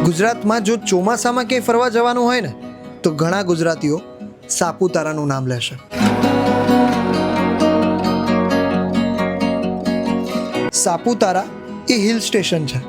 ગુજરાતમાં જો ચોમાસામાં ક્યાંય ફરવા જવાનું હોય ને તો ઘણા ગુજરાતીઓ સાપુતારાનું નામ લેશે. સાપુતારા એ હિલ સ્ટેશન છે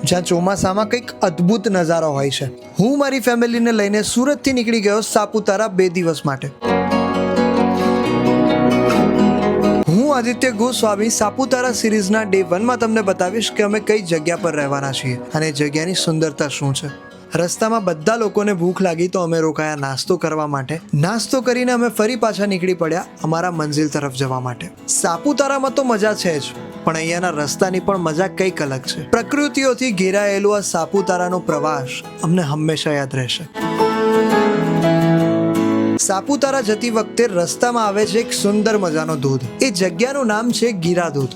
જ્યાં ચોમાસામાં કંઈક અદ્ભુત નજારો હોય છે. હું મારી ફેમિલીને લઈને સુરતથી નીકળી ગયો સાપુતારા 2 દિવસ માટે. હું આદિત્ય ગોસ્વામી સાપુતારા સિરીઝના ડે 1માં તમને બતાવીશ કે અમે કઈ જગ્યા પર રહેવાના છીએ અને જગ્યાની સુંદરતા શું છે. રસ્તામાં બધા લોકોને ભૂખ લાગી તો અમે રોકાયા નાસ્તો કરવા માટે. નાસ્તો કરીને અમે ફરી પાછા નીકળી પડ્યા અમારા મંઝિલ તરફ જવા માટે. સાપુતારામાં તો મજા છે જ, પણ અહીંયાના રસ્તાની પણ મજા કંઈક અલગ છે. પ્રકૃતિઓથી ઘેરાયેલું આ સાપુતારાનો પ્રવાસ અમને હંમેશા યાદ રહેશે. સાપુતારા જતી વખતે રસ્તામાં આવે છે એક સુંદર મજાનો ધોધ. એ જગ્યાનું નામ છે ગીરા ધોધ,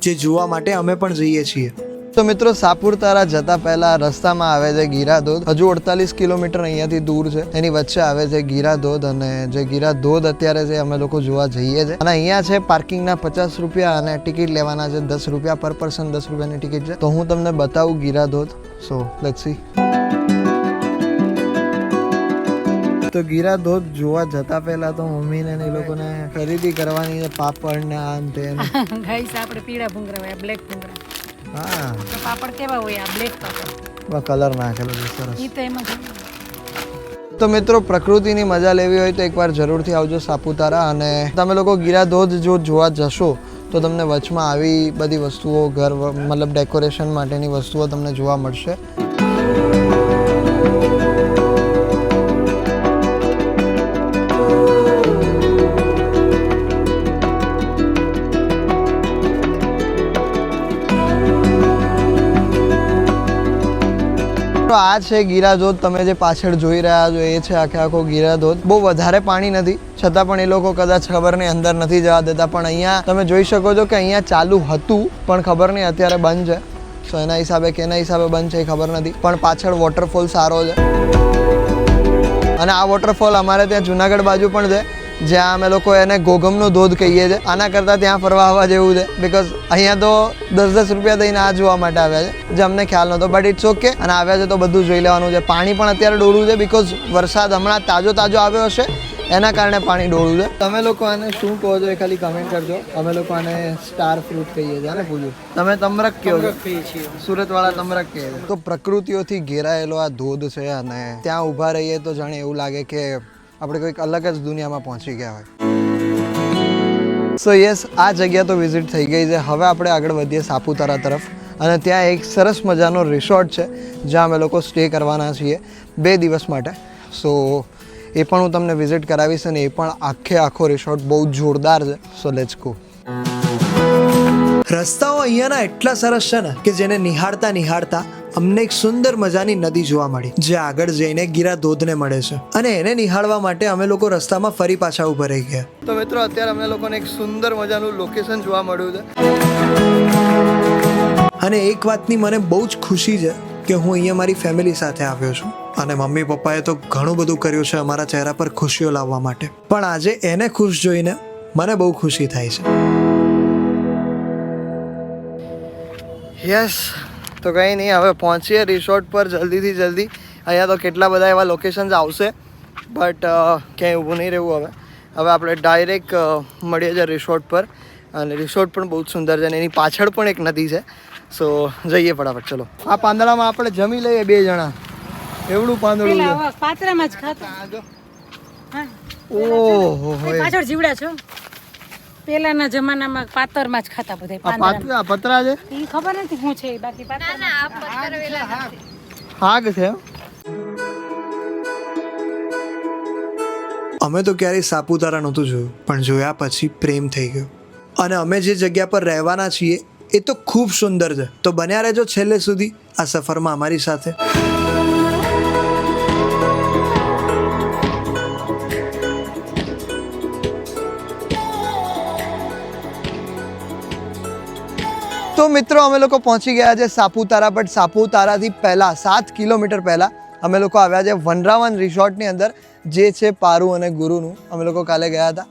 જે જોવા માટે અમે પણ જઈએ છીએ. તો મિત્રો, સાપુતારા જતા પહેલા રસ્તામાં આવે છે ગીરા ધોધ. હજુ 48 કિલોમીટર અહીંયાથી દૂર છે. એની વચ્ચે આવે છે ગીરા ધોધ, અને જે ગીરા ધોધ અત્યારે છે અમે લોકો જોવા જઈએ છીએ. અને અહીંયા છે પાર્કિંગના 50 રૂપિયા અને ટિકિટ લેવાના છે 10 રૂપિયા પર પર્સન. 10 રૂપિયાની ટિકિટ છે. તો હું તમને બતાવું ગીરા ધોધ. So let's see. તો ગીરા ધોધ જોવા જતા પહેલા તો મમ્મીને એ લોકોને ખરીદી કરવાની છે, પાપડ ને આ ને તે. ગાઈસ આપણે પીળા ભૂંગરા હોય, બ્લેક ભૂંગરા. હા, તો પાપડ કેવા હોય? આ બ્લેક પાપડ. કલર નાખેલો છે સરસ. ઈ તો એમાં તો મિત્રો, પ્રકૃતિની મજા લેવી હોય તો એકવાર જરૂરથી આવજો સાપુતારા. અને તમે લોકો ગીરા ધોધ જો જોવા જશો તો તમને વચમાં આવી બધી વસ્તુઓ, ઘર મતલબ ડેકોરેશન માટેની વસ્તુઓ તમને જોવા મળશે. આ છે ગીરા ધોધ. તમે જે પાછળ જોઈ રહ્યા છો એ છે આખો ગીરા ધોધ. બહુ વધારે પાણી નથી, છતાં પણ એ લોકો કદાચ ખબર નહીં અંદર નથી જવા દેતા. પણ અહીંયા તમે જોઈ શકો છો કે અહીંયા ચાલુ હતું, પણ ખબર નહીં અત્યારે બંધ છે. સો એના હિસાબે કેના હિસાબે બંધ છે એ ખબર નથી. પણ પાછળ વોટરફોલ સારો છે. અને આ વોટરફોલ અમારે ત્યાં જુનાગઢ બાજુ પણ છે, જ્યાં અમે લોકો એને ગોગમનો ધોધ કહીએ છીએ. આના કરતાં ત્યાં ફરવા આવવા જેવું છે, બિકોઝ અહીંયા તો 10-10 રૂપિયા દઈને આ જોવા માટે આવ્યા છે, જે અમને ખ્યાલ નહોતો. But it's okay. અને આવ્યા છે તો બધું જોઈ લેવાનું છે. પાણી પણ અત્યારે ડોળું છે, બિકોઝ વરસાદ હમણાં તાજો આવ્યો હશે, એના કારણે પાણી ડોળું છે. તમે લોકો આને શું કહો છો એ ખાલી કમેન્ટ કરજો. અમે લોકો આને સ્ટાર ફ્રૂટ કહીએ છીએ. આને પૂછ્યું તમે તમરક કહો છો? સુરતવાળા તમરક કહે છે. તો પ્રકૃતિઓથી ઘેરાયેલો આ ધોધ છે, અને ત્યાં ઊભા રહીએ તો જાણે એવું લાગે કે આપણે કોઈક અલગ જ દુનિયામાં પહોંચી ગયા હોય. સો યસ, આ જગ્યા તો વિઝિટ થઈ ગઈ છે. હવે આપણે આગળ વધીએ સાપુતારા તરફ. અને ત્યાં એક સરસ મજાનો રિસોર્ટ છે જ્યાં અમે લોકો સ્ટે કરવાના છીએ 2 દિવસ માટે. સો એ પણ હું તમને વિઝિટ કરાવીશ, અને એ પણ આખો રિસોર્ટ બહુ જોરદાર છે. So let's go. રસ્તાઓ અહીંયાના એટલા સરસ છે ને કે જેને નિહાળતા અમને એક સુંદર મજાની નદી જોવા મળી, જે આગળ જઈને ગીરા ધોધને મળે છે. અને એને નિહાળવા માટે અમે લોકો રસ્તામાં ફરી પાછા ઉભા રહી ગયા. તો મિત્રો, અત્યારે અમે લોકોને એક સુંદર મજાનું લોકેશન જોવા મળ્યું છે. અને એક વાતની મને બહુ જ ખુશી છે કે હું અહીંયા મારી ફેમિલી સાથે આવ્યો છું. અને મમ્મી પપ્પાએ તો ઘણું બધું કર્યું છે અમારા ચહેરા પર ખુશીઓ લાવવા માટે. પણ આજે એને ખુશ જોઈને મને બહુ ખુશી થાય છે. યસ, તો કંઈ નહીં, હવે પહોંચીએ રિસોર્ટ પર જલ્દીથી જલ્દી. અહીંયા તો કેટલા બધા એવા લોકેશન્સ આવશે, બટ ક્યાંય ઊભું નહીં રહેવું. હવે આપણે ડાયરેક્ટ મળીએ છીએ રિસોર્ટ પર. અને રિસોર્ટ પણ બહુ જ સુંદર છે, અને એની પાછળ પણ એક નદી છે. સો જઈએ ફટાફટ. ચલો, આ પાંદડામાં આપણે જમી લઈએ 2 જણા. એવડું પાંદડું છે. પાત્રામાં જ ખાતા. ઓહો, પાછળ જીવડા છો. પેલાના જમાનામાં પાતરમાં જ ખાતા બધા. પતરા છે ઈ ખબર નથી શું છે, બાકી હાગ છે. અમે તો ક્યારેય સાપુતારા નહોતું જોયું, પણ જોયા પછી પ્રેમ થઈ ગયો. અને અમે જે જગ્યા પર રહેવાના છીએ એ તો ખૂબ સુંદર છે. તો બન્યા રહેજો છેલ્લે સુધી આ સફરમાં અમારી સાથે. તો મિત્રો, અમે લોકો પહોંચી ગયા છે સાપુતારા. બટ સાપુતારાથી પહેલાં 7 કિલોમીટર પહેલાં અમે લોકો આવ્યા છે વનરાવન રિસોર્ટની અંદર, જે છે પારુ અને ગુરુનું. અમે લોકો કાલે ગયા હતા.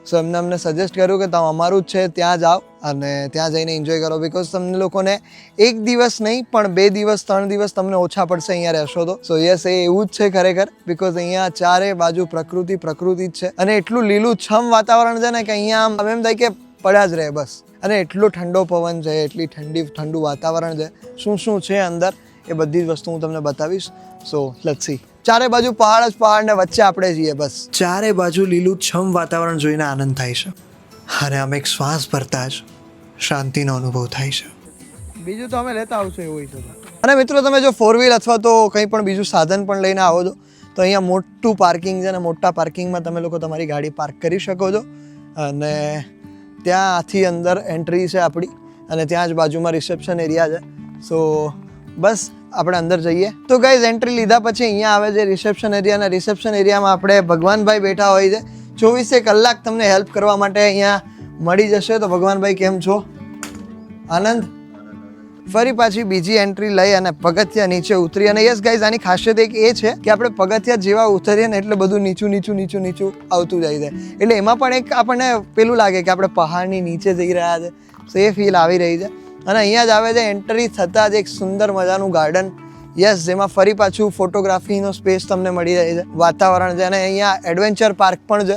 સો એમને અમને સજેસ્ટ કર્યું કે તમે અમારું જ છે ત્યાં જાઓ અને ત્યાં જઈને એન્જોય કરો બિકોઝ તમને લોકોને એક દિવસ નહીં પણ 2 દિવસ 3 દિવસ તમને ઓછા પડશે અહીંયા રહેશો તો સો યસ એ એવું જ છે ખરેખર બિકોઝ અહીંયા ચારે બાજુ પ્રકૃતિ જ છે અને એટલું લીલુંછમ વાતાવરણ છે ને કે અહીંયા આમ એમ થાય કે પડ્યા જ રહે બસ અને એટલો ઠંડો પવન છે એટલી ઠંડુ વાતાવરણ છે શું છે અંદર એ બધી જ વસ્તુ હું તમને બતાવીશ સો લેટ્સ સી ચારે બાજુ પહાડ ને વચ્ચે આપણે જઈએ બસ ચારે બાજુ લીલુંછમ વાતાવરણ જોઈને આનંદ થાય છે અને આમ એક શ્વાસ ભરતા જ શાંતિનો અનુભવ થાય છે બીજું તો અમે લેતા આવશું એવું હોય છે અને મિત્રો તમે જો 4 વ્હીલ અથવા તો કંઈ પણ બીજું સાધન પણ લઈને આવો છો તો અહીંયા મોટું પાર્કિંગ છે અને મોટા પાર્કિંગમાં તમે લોકો તમારી ગાડી પાર્ક કરી શકો છો અને ત્યાંથી અંદર એન્ટ્રી છે આપણી અને ત્યાં જ બાજુમાં રિસેપ્શન એરિયા છે સો બસ આપણે અંદર જઈએ તો ગાઈઝ એન્ટ્રી લીધા પછી અહીંયા આવે છે રિસેપ્શન એરિયા અને રિસેપ્શન એરિયામાં આપણે ભગવાનભાઈ બેઠા હોય છે 24 કલાક તમને હેલ્પ કરવા માટે અહીંયા મળી જશે તો ભગવાનભાઈ કેમ છો આનંદ ફરી પાછી બીજી એન્ટ્રી લઈ અને પગથિયા નીચે ઉતરી અને યસ ગાઈઝ આની ખાસિયત એક એ છે કે આપણે પગથિયા જેવા ઉતરીએ ને એટલે બધું નીચું આવતું જાય છે એટલે એમાં પણ એક આપણને પેલું લાગે કે આપણે પહાડની નીચે જઈ રહ્યા છે સો એ ફીલ આવી રહી છે અને અહીંયા જ આવે છે એન્ટ્રી થતાં જ એક સુંદર મજાનું ગાર્ડન યસ જેમાં ફરી પાછું ફોટોગ્રાફીનો સ્પેસ તમને મળી રહે છે વાતાવરણ છે અને અહીંયા એડવેન્ચર પાર્ક પણ છે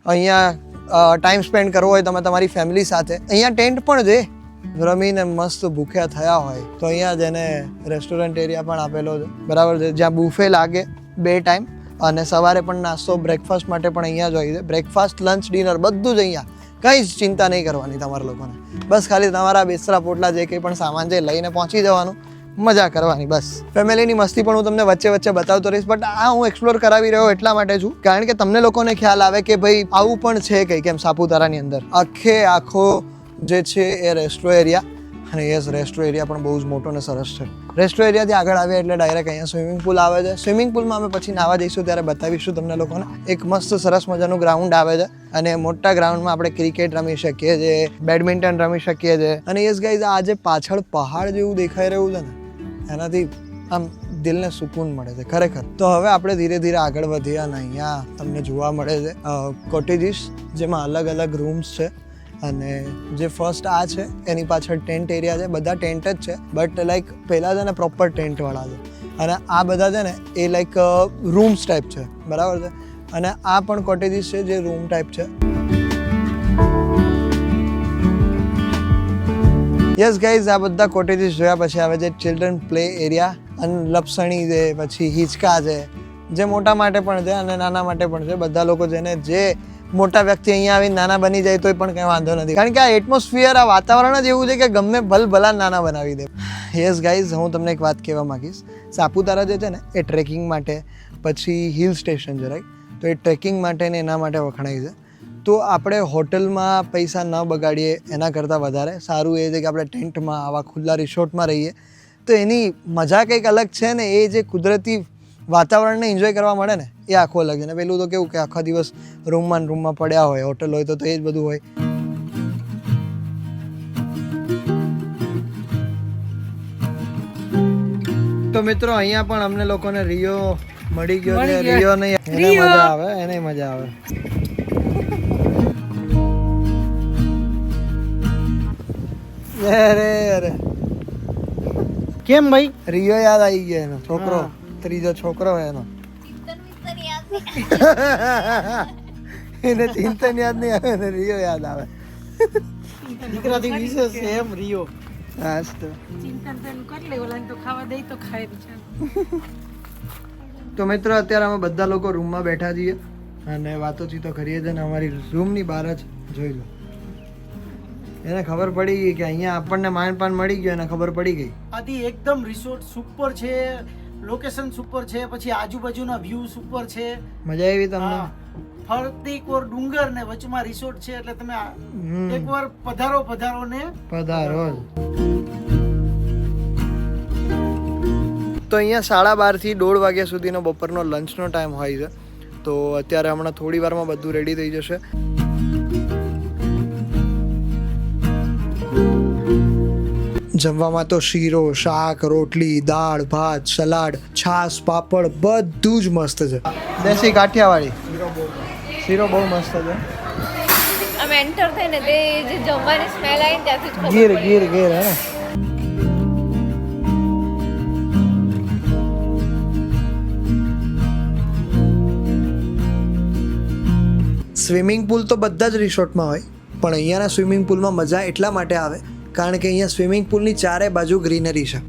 અહીંયા ટાઈમ સ્પેન્ડ કરવો હોય તમે તમારી ફેમિલી સાથે અહીંયા ટેન્ટ પણ છે રમીને મસ્ત ભૂખ્યા થયા હોય તો અહીંયા જ એને રેસ્ટોરન્ટ એરિયા પણ આપેલો છે બરાબર છે જ્યાં બુફે લાગે 2 ટાઈમ અને સવારે પણ નાસ્તો બ્રેકફાસ્ટ માટે પણ અહીંયા જ હોય છે બ્રેકફાસ્ટ લંચ ડિનર બધું જ અહીંયા કંઈ જ ચિંતા નહીં કરવાની તમારા લોકોને બસ ખાલી તમારા બેસરા પોટલા જે કંઈ પણ સામાન છે લઈને પહોંચી જવાનું મજા કરવાની બસ ફેમિલીની મસ્તી પણ હું તમને વચ્ચે બતાવતો રહીશ બટ આ હું એક્સપ્લોર કરાવી રહ્યો એટલા માટે છું કારણ કે તમને લોકોને ખ્યાલ આવે કે ભાઈ આવું પણ છે કંઈ કેમ સાપુતારાની અંદર આખો જે છે એ રેસ્ટ્રો એરિયા અને યસ રેસ્ટ્રો એરિયા પણ બહુ જ મોટો અને સરસ છે રેસ્ટ્રો એરિયાથી આગળ આવે એટલે ડાયરેક્ટ અહીંયા સ્વિમિંગ પુલ આવે છે સ્વિમિંગ પુલમાં અમે પછી નાહવા જઈશું ત્યારે બતાવીશું તમને લોકોને એક મસ્ત સરસ મજાનું ગ્રાઉન્ડ આવે છે અને મોટા ગ્રાઉન્ડમાં આપણે ક્રિકેટ રમી શકીએ છીએ બેડમિન્ટન રમી શકીએ છીએ અને યસ ગાઈઝ આ જે પાછળ પહાડ જેવું દેખાઈ રહ્યું છે ને એનાથી આમ દિલને સુકૂન મળે છે ખરેખર તો હવે આપણે ધીરે ધીરે આગળ વધીએ અને અહીંયા તમને જોવા મળે છે કોટેજીસ જેમાં અલગ અલગ રૂમ્સ છે અને જે ફર્સ્ટ આ છે એની પાછળ ટેન્ટ એરિયા છે બધા ટેન્ટ જ છે બટ લાઈક પહેલાં છે ને પ્રોપર ટેન્ટવાળા છે અને આ બધા છે ને એ લાઈક રૂમ્સ ટાઈપ છે બરાબર છે અને આ પણ કોટેજીસ છે જે રૂમ ટાઈપ છે યસ ગાઈઝ આ બધા કોટેજીસ જોયા પછી આવે છે ચિલ્ડ્રન પ્લે એરિયા અને લપસણી છે પછી હિંચકા છે જે મોટા માટે પણ છે અને નાના માટે પણ છે બધા લોકો જેને જે મોટા વ્યક્તિ અહીંયા આવીને નાના બની જાય તોય પણ કંઈ વાંધો નથી કારણ કે આ એટમોસ્ફિયર આ વાતાવરણ જ એવું છે કે ગમે ભલા નાના બનાવી દે યસ ગાઈઝ હું તમને એક વાત કહેવા માંગીશ સાપુતારા જે છે ને એ ટ્રેકિંગ માટે પછી હિલ સ્ટેશન છે રાઈટ તો એ ટ્રેકિંગ માટે ને એના માટે વખણાય છે તો આપણે હોટલમાં પૈસા ન બગાડીએ એના કરતાં વધારે સારું એ છે કે આપણે ટેન્ટમાં આવા ખુલ્લા રિસોર્ટમાં રહીએ તો એની મજા કંઈક અલગ છે ને એ જે કુદરતી વાતાવરણને એન્જોય કરવા મળે ને એ આખું અલગ છે ને પેલું તો કેવું કે આખા દિવસ રૂમમાં પડ્યા હોય હોટલ હોય તો એ જ બધું હોય તો મિત્રો અહીંયા પણ અમને લોકોને રિયો મળી ગયો છે રિયો નહીં એને મજા આવે એને મજા આવે અરે કેમ ભાઈ રિયો યાદ આવી ગયો એનો છોકરો ત્રીજો છોકરો એનો એને ચિંતન યાદ નહીં આવે ને રિયો યાદ આવે દીકરાથી વિશેષ છે એમ રિયો હા તો ચિંતન તેનું કરી લે ઓલાને તો ખાવા દે તો ખાય બિચારો તો મિત્રો અત્યારે અમે બધા લોકો રૂમમાં બેઠા છીએ અને વાતોચીતો કરીએ છીએ અને અમારી રૂમની બહાર જ જોઈ લો એને ખબર પડી ગઈ કે અહીંયા આપણને માનપાન મળી ગયો એને ખબર પડી ગઈ આથી એકદમ રિસોર્ટ સુપર છે લોકેશન સુપર છે પછી આજુબાજુના વ્યૂ સુપર છે મજા આવી તમને ફરતી કોર ડુંગર ને વચમાં રિસોર્ટ છે એટલે તમે એકવાર પધારો ને પધારો તો અહીંયા 12:30 થી 1:30 વાગ્યા સુધીનો બપોરનો લંચનો ટાઈમ હોય છે તો અત્યારે હમણાં થોડી વારમાં બધું રેડી થઈ જશે જમવામાં તો શીરો શાક રોટલી દાળ ભાત સલાડ છાશ પાપડ બધું જ મસ્ત છે દેશી કાઠિયાવાડી શીરો બહુ મસ્ત છે એન્ટર થાય ને તે જે જમવાની સ્મેલ આવી ને ત્યાંથી જ ખબર ગીર પડે. ગીર ગીર હે ને સ્વિમિંગ પુલ તો બધા જ રિસોર્ટમાં હોય પણ અહીંયાના સ્વિમિંગ પુલમાં મજા એટલા માટે આવે કારણ કે અહીંયા સ્વિમિંગ પુલની ચારે બાજુ ગ્રીનરી છે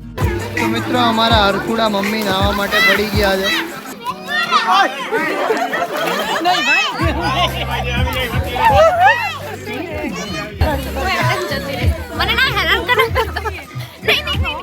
તો મિત્રો અમારા હરખુડા મમ્મી નાહવા માટે પડી ગયા છે મને ના હેરાન કરો. નહીં, નહીં, નહીં.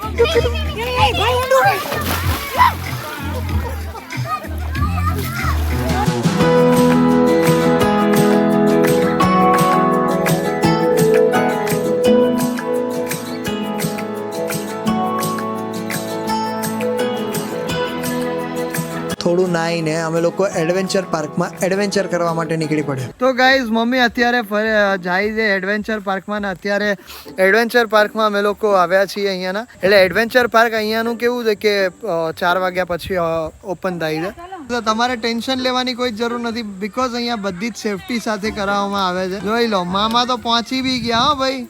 થોડું નાઈને અમે લોકો એડવેન્ચર પાર્કમાં એડવેન્ચર કરવા માટે નીકળી પડ્યા તો ગાઈઝ મમ્મી અત્યારે જાય છે એડવેન્ચર પાર્કમાં ને અત્યારે એડવેન્ચર પાર્કમાં અમે લોકો આવ્યા છીએ અહીંયાના એટલે એડવેન્ચર પાર્ક અહીંયાનું કેવું છે કે 4 વાગ્યા પછી ઓપન થાય છે તો તમારે ટેન્શન લેવાની કોઈ જરૂર નથી બીકોઝ અહીંયા બધી જ સેફટી સાથે કરાવવામાં આવે છે જોઈ લો મામા તો પહોંચી બી ગયા હો ભાઈ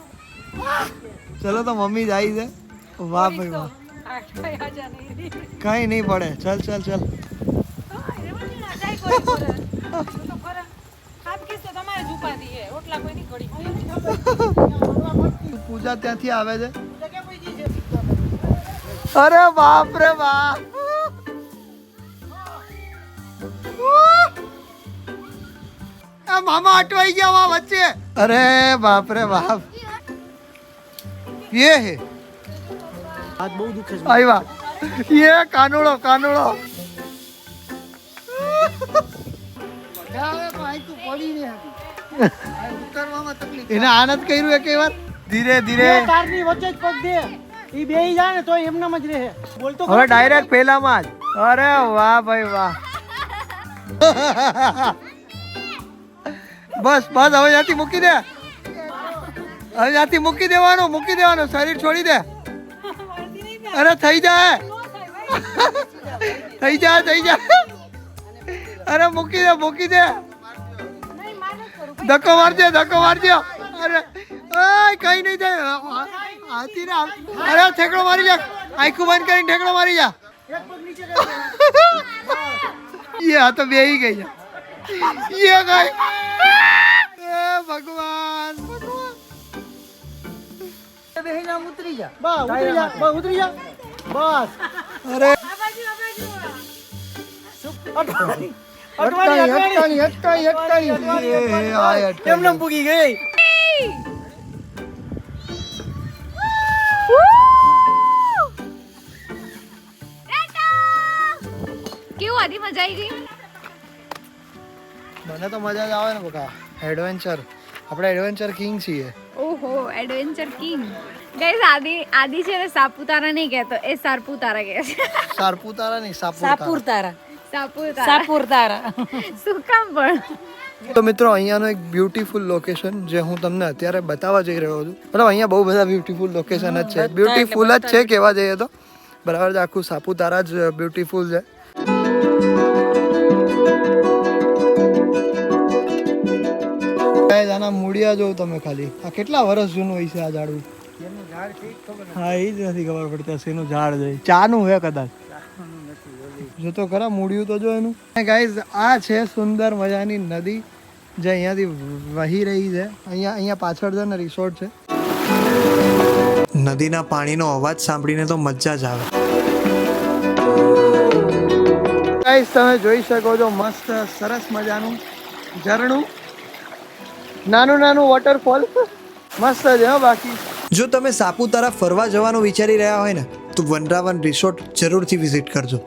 ચલો તો મમ્મી જાય છે વાહ ભાઈ વાહ કઈ નહીં પડે ચલ ચલ ચલ પૂજા ત્યાંથી આવે છે અરે બાપ રે બાપ મામા અટવાઈ ગયા વહાં વચ્ચે અરે બાપ રે બાપ ये है હાથ બહુ દુખે છે. આવ્યા ये કાનુડો કાનુડો એને આનંદ કર્યું એક વાર ધીરે ધીરે તારની વચ્ચે જ પગ દે ઈ બેહી જાય ને તો એમનામ જ રહે બોલતો હવે ડાયરેક્ટ પેલામાં જ અરે વાહ ભાઈ વાહ બસ બસ હવે ત્યાંથી મૂકી દે હવે ત્યાંથી મૂકી દેવાનું શરીર છોડી દે અરે થઈ જાય થઈ જાય અરે મૂકી દે ધક્કો મારજે અરે કઈ નહીં થાય હાથી ને અરે ઠેકડો મારી જા આંખું બંધ કરીને ઠેકડો મારી જા ये आ तो बेही गई है ये गई भगवान બેહી જા ઉતરી જા ઉતરી જા બસ अरे અટવાણી કેમ પૂગી ગઈ કેવું હતી? મજા આવી ગઈ? મને તો મજા જ આવે ને બકા એડવેન્ચર આપણે એડવેન્ચર કિંગ છીએ ઓહો, એડવેન્ચર કિંગ. ગાઈસ આદિ છે ને સાપુતારા નહીં કહેતો, એ સારપુતારા કહે છે. સારપુતારા નહીં સાપુતારા સાપુતારા શું કામ પણ? તો મિત્રો અહીંયાનું એક બ્યુટીફુલ લોકેશન જે હું તમને અત્યારે બતાવવા જઈ રહ્યો છું મતલબ અહીંયા બહુ બધા બ્યુટીફુલ લોકેશન જ છે બ્યુટીફુલ જ છે કહેવા જઈએ તો બરાબર છે આખું સાપુતારા જ બ્યુટીફુલ છે આના મૂળિયા જોઉં તમે ખાલી આ કેટલા વર્ષ જૂનું હોય છે આ ઝાડવું હા એ જ નથી ખબર પડતી શેનું ઝાડ છે ચાનું હે કદાચ જો તો ખરા મૂળિયું તો જો એનું ગાઈઝ આ છે સુંદર મજાની નદી જે અહીંયાથી વહી રહી છે અહીંયા પાછળ છે ને રિસોર્ટ છે નદીના પાણીનો અવાજ સાંભળીને તો મજા જ આવે ગાઈઝ તમે જોઈ શકો છો મસ્ત સરસ મજાનું ઝરણું નાનું વોટરફોલ મસ્ત છે હો બાકી જો તમે સાપુતારા ફરવા જવાનું વિચારી રહ્યા હોય ને તો વનરાવન રિસોર્ટ જરૂરથી વિઝિટ કરજો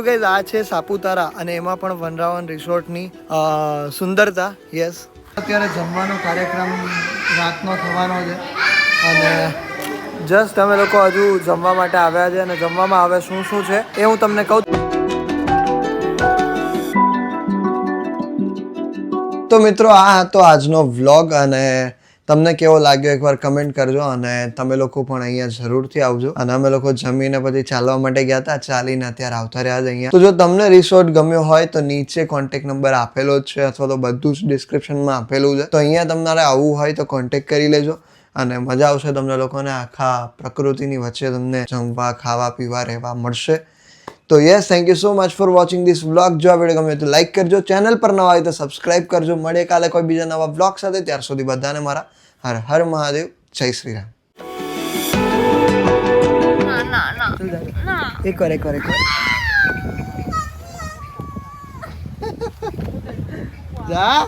ગાઈઝ આ છે સાપુતારા અને એમાં પણ વનરાવન રિસોર્ટની સુંદરતા યસ અત્યારે જમવાનો કાર્યક્રમ રાતનો થવાનો છે અને જસ્ટ અમે લોકો હજુ જમવા માટે આવ્યા છે અને જમવામાં આવે શું શું છે એ હું તમને કહું તો મિત્રો આ હતો આજનો વ્લોગ અને તમને કેવો લાગ્યો એકવાર કમેન્ટ કરજો અને તમે લોકો પણ અહીંયા જરૂરથી આવજો. અને અમે લોકો જમીને પછી ચાલવા માટે ગયા હતા, ચાલીને અત્યારે આવતા રહ્યા છે અહીંયા. તો જો તમને રિસોર્ટ ગમ્યો હોય તો નીચે કોન્ટેક્ટ નંબર આપેલો જ છે અથવા તો બધું જ ડિસ્ક્રિપ્શનમાં આપેલું છે. તો અહીંયા તમારે આવવું હોય તો કોન્ટેક્ટ કરી લેજો અને મજા આવશે તમને લોકોને. આખા પ્રકૃતિની વચ્ચે તમને જમવા ખાવા પીવા રહેવા મળશે. તો yes, thank you so much for watching this vlog. જો આ વિડીયો ગમે તો લાઈક કરજો, ચેનલ પર નવા હોય તો સબસ્ક્રાઇબ કરજો. મળીએ કાલે કોઈ બીજા નવા વ્લોગ સાથે. ત્યાર સુધી બધાને મારા હર હર મહાદેવ, જય શ્રી રામ. એકવાર જા.